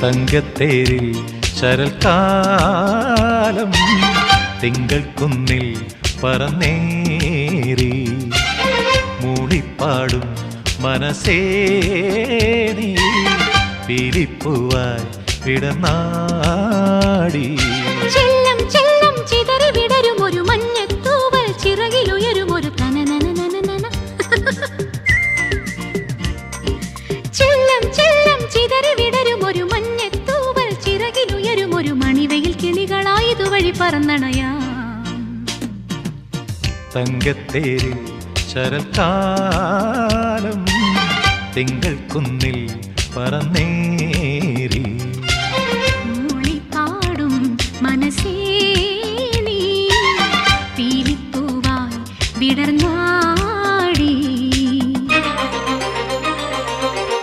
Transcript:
തങ്കത്തേരിൽ ശരൽക്കാലം തിങ്കൾ കുന്നിൽ പറന്നേറി മൂളിപ്പാടും മനസ്സേ നീ പീലിപ്പൂവായി വിടനാടി. ചെല്ലം ചെല്ലം ചിതറി വിടരും ഒരു മഞ്ഞത്തൂവൽ ചിറകിലുയരും ഒരു തനനനനനന. ചെല്ലം ചെല്ലം ചിതറി വിടരും ഒരു മഞ്ഞത്തൂവൽ ചിറകിലുയരും ഒരു മണിവെയിൽ കിളികളായതുവഴി പറന്നണയാം. തങ്കത്തേരിൽ ശരൽക്കാലം തിങ്കൾ കുന്നിൽ പറന്നേറി.